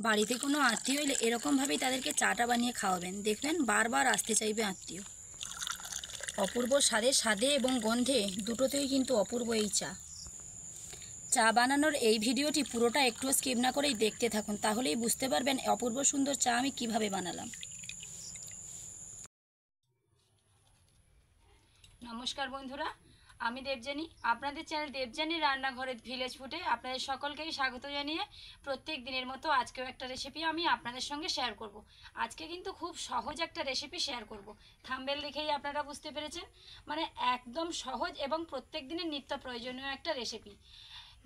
বাড়িতে কোনো আত্মীয় এলে এরকমভাবেই তাদেরকে চাটা বানিয়ে খাওয়াবেন, দেখবেন বারবার আসতে চাইবে আত্মীয়। অপূর্ব স্বাদে এবং গন্ধে দুটোতেই কিন্তু অপূর্ব এই চা। চা বানানোর এই ভিডিওটি পুরোটা একটু স্কিপ না করেই দেখতে থাকুন, তাহলেই বুঝতে পারবেন অপূর্ব সুন্দর চা আমি কিভাবে বানালাম। নমস্কার বন্ধুরা, আমি দেবযানী। আপনাদের চ্যানেল দেবযানী রান্নাঘরের ভিলেজ ফুডে আপনাদের সকলকেই স্বাগত জানিয়ে প্রত্যেক দিনের মতো আজকেও একটা রেসিপি আমি আপনাদের সঙ্গে শেয়ার করব। আজকে কিন্তু খুব সহজ একটা রেসিপি শেয়ার করব। থাম্বনেল দেখেই আপনারা বুঝতে পেরেছেন, মানে একদম সহজ এবং প্রত্যেক দিনের নিত্য প্রয়োজনীয় একটা রেসিপি।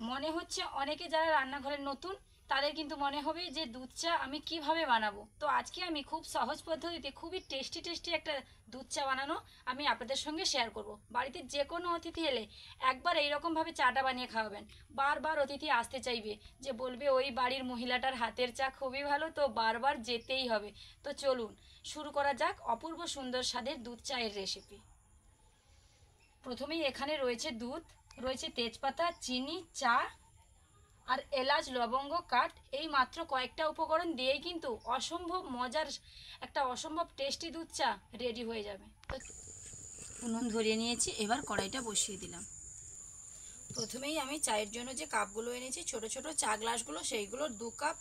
মনে হচ্ছে অনেকে যারা রান্নাঘরের নতুন তাদের কিন্তু মনে হবে যে দুধ চা আমি কিভাবে বানাবো। তো আজকে আমি খুব সহজ পদ্ধতিতে খুবই টেস্টি একটা দুধ চা বানানো আমি আপনাদের সঙ্গে শেয়ার করব। বাড়িতে যে কোনো অতিথি এলে একবার এইরকমভাবে চাটা বানিয়ে খাওয়াবেন, বারবার অতিথি আসতে চাইবে, যে বলবে ওই বাড়ির মহিলাটার হাতের চা খুবই ভালো, তো বারবার যেতেই হবে। তো চলুন শুরু করা যাক অপূর্ব সুন্দর স্বাদের দুধ চায়ের রেসিপি। প্রথমেই এখানে রয়েছে দুধ, রয়েছে তেজপাতা, চিনি, চা আর এলাচ, লবঙ্গ, কাঠ। এই মাত্র কয়েকটা উপকরণ দিয়েই কিন্তু অসম্ভব মজার একটা অসম্ভব টেস্টি দুধ চা রেডি হয়ে যাবে। উনুন ধরিয়ে নিয়েছি, এবার কড়াইটা বসিয়ে দিলাম। প্রথমেই আমি চায়ের জন্য যে কাপগুলো এনেছি, ছোট ছোট চা গ্লাসগুলো, সেইগুলোর 2 কাপ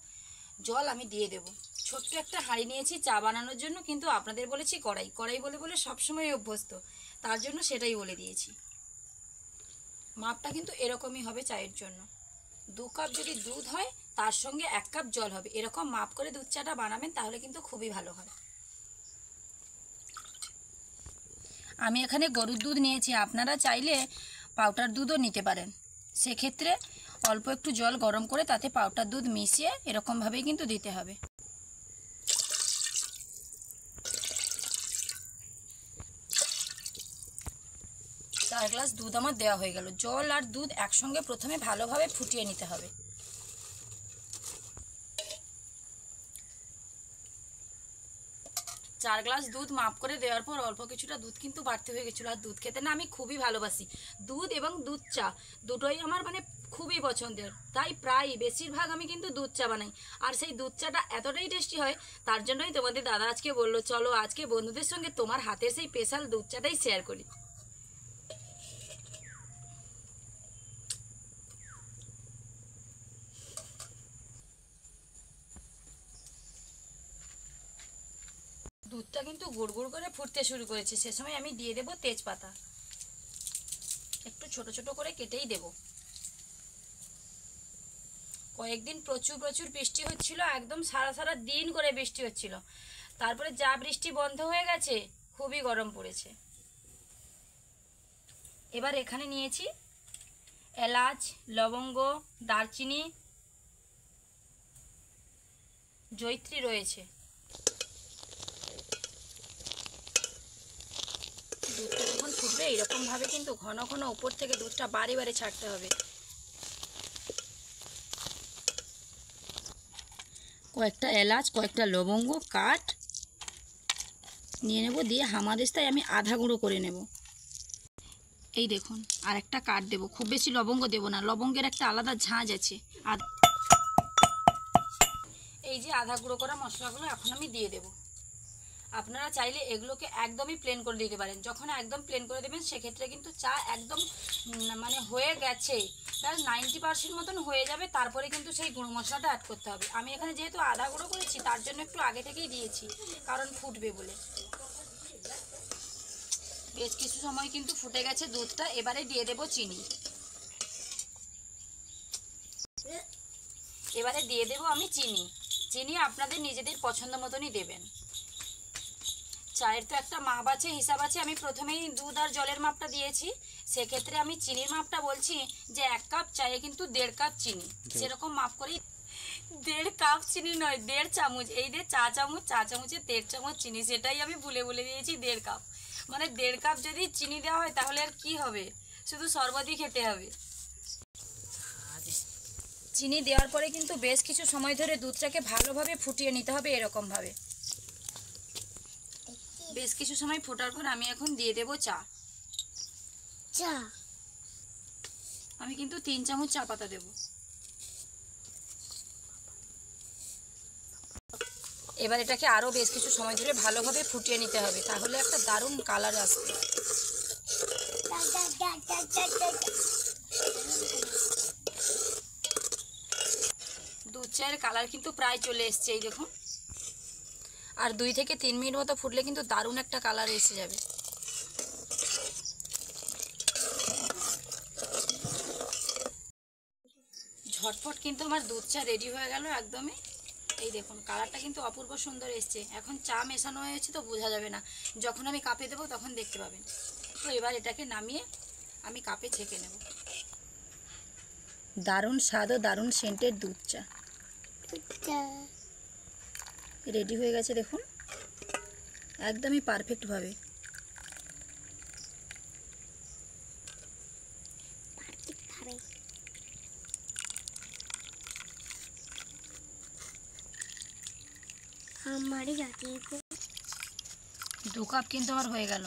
জল আমি দিয়ে দেব। ছোট্ট একটা হাঁড়ি নিয়েছি চা বানানোর জন্য, কিন্তু আপনাদের বলেছি কড়াই কড়াই বলে বলে সবসময় অভ্যস্ত, তার জন্য সেটাই বলে দিয়েছি। মাপটা কিন্তু এরকমই হবে চায়ের জন্য। 2 কাপ যদি দুধ হয় তার সঙ্গে 1 কাপ জল হবে, এরকম মাপ করে দুধ চাটা বানাবেন, তাহলে কিন্তু খুবই ভালো হয়। আমি এখানে গরুর দুধ নিয়েছি, আপনারা চাইলে পাউডার দুধও নিতে পারেন। সেক্ষেত্রে অল্প একটু জল গরম করে তাতে পাউডার দুধ মিশিয়ে এরকমভাবেই কিন্তু দিতে হবে। চার গ্লাস দুধ আমার দেওয়া হয়ে গেল। জল আর দুধ একসঙ্গে প্রথমে ভালোভাবে ফুটিয়ে নিতে হবে। 4 গ্লাস দুধ মাপ করে দেওয়ার পর অল্প কিছুটা দুধ কিন্তু বাড়তে হয়ে গেছিলো। আর দুধ খেতে না আমি খুবই ভালোবাসি। দুধ এবং দুধ চা দুটোই আমার মানে খুবই পছন্দের, তাই প্রায় বেশিরভাগ আমি কিন্তু দুধ চা বানাই। আর সেই দুধ চাটা এতটাই টেস্টি হয়, তার জন্যই তোমাদের দাদা আজকে বললো চলো আজকে বন্ধুদের সঙ্গে তোমার হাতের সেই স্পেশাল দুধ চাটাই শেয়ার করি। দুধটা কিন্তু গুড় গুড় করে ফুটতে শুরু করেছে, সে সময় আমি দিয়ে দেবো তেজপাতা, একটু ছোট ছোট করে কেটেই দেবো। কয়েকদিন প্রচুর বৃষ্টি হচ্ছিল, একদম সারা দিন করে বৃষ্টি হচ্ছিল। তারপরে যা বৃষ্টি বন্ধ হয়ে গেছে, খুবই গরম পড়েছে। এবার এখানে নিয়েছি এলাচ, লবঙ্গ, দারচিনি, জয়িত্রী রয়েছে। দুধটা যখন ফুটবে এইরকমভাবে কিন্তু ঘন ঘন উপর থেকে দুধটা বারে বারে ছাড়তে হবে। কয়েকটা এলাচ, কয়েকটা লবঙ্গ, কাঠ নিয়ে নেব, দিয়ে হামাদেস্তায় আমি আধা গুঁড়ো করে নেব। এই দেখুন, আর একটা কাঠ দেবো, খুব বেশি লবঙ্গ দেবো না, লবঙ্গের একটা আলাদা ঝাঁঝ আছে। আর এই যে আধা গুঁড়ো করা মশলাগুলো এখন আমি দিয়ে দেব। আপনারা চাইলে এগুলোকে একদমই প্লেন করে দিতে পারেন। যখন একদম প্লেন করে দেবেন সেক্ষেত্রে কিন্তু চা একদম মানে হয়ে গেছে, প্রায় 90% মতন হয়ে যাবে, তারপরে কিন্তু সেই গুঁড়ো মশলাটা অ্যাড করতে হবে। আমি এখানে যেহেতু আধা গুঁড়ো করেছি তার জন্য একটু আগে থেকেই দিয়েছি, কারণ ফুটবে বলে। বেশ কিছু সময় কিন্তু ফুটে গেছে দুধটা, এবারে দিয়ে দেব চিনি। এবারে দিয়ে দেব আমি চিনি। চিনি আপনাদের নিজেদের পছন্দ মতনই দেবেন। চায়ের তো একটা মাপ আছে, হিসাব আছে। আমি প্রথমেই দুধ আর জলের মাপটা দিয়েছি, সেক্ষেত্রে আমি চিনির মাপটা বলছি যে 1 কাপ চায়ে কিন্তু 1.5 কাপ চিনি, সেরকম মাপ করেই। 1.5 কাপ চিনি নয়, 1.5 চামচ। এই যে চা চামচের 1.5 চামচ চিনি, সেটাই আমি ভুলে দিয়েছি 1.5 কাপ। মানে 1.5 কাপ যদি চিনি দেওয়া হয় তাহলে আর কি হবে, শুধু শরবতই খেতে হবে। চিনি দেওয়ার পরে কিন্তু বেশ কিছু সময় ধরে দুধটাকে ভালোভাবে ফুটিয়ে নিতে হবে, এরকমভাবে। বেশ কিছু সময় ফোটার পর আমি এখন দিয়ে দেব চা। আমি কিন্তু 3 চামচ চা পাতা দেব। এবার এটাকে আরও বেশ কিছু সময় ধরে ভালোভাবে ফুটিয়ে নিতে হবে, তাহলে একটা দারুণ কালার আসবে। দুধ চায়ের কালার কিন্তু প্রায় চলে এসছে, এই দেখুন। আর 2 থেকে 3 মিনিট মতো ফুটলে কিন্তু দারুণ একটা কালার এসে যাবে। ঝটপট কিন্তু আমার দুধ চা রেডি হয়ে গেল একদমই। এই দেখুন কালারটা কিন্তু অপূর্ব সুন্দর এসছে। এখন চা মেশানো হয়েছে তো বোঝা যাবে না, যখন আমি কাপে দেবো তখন দেখতে পাবেন। তো এবার এটাকে নামিয়ে আমি কাপে ছেঁকে নেব। দারুণ স্বাদ ও দারুণ সেন্টের দুধ চা রেডি হয়ে গেছে দেখুন, একদমই পারফেক্টভাবে। हमारी जाती है 2 কাপ কিন্তু আমার হয়ে গেল।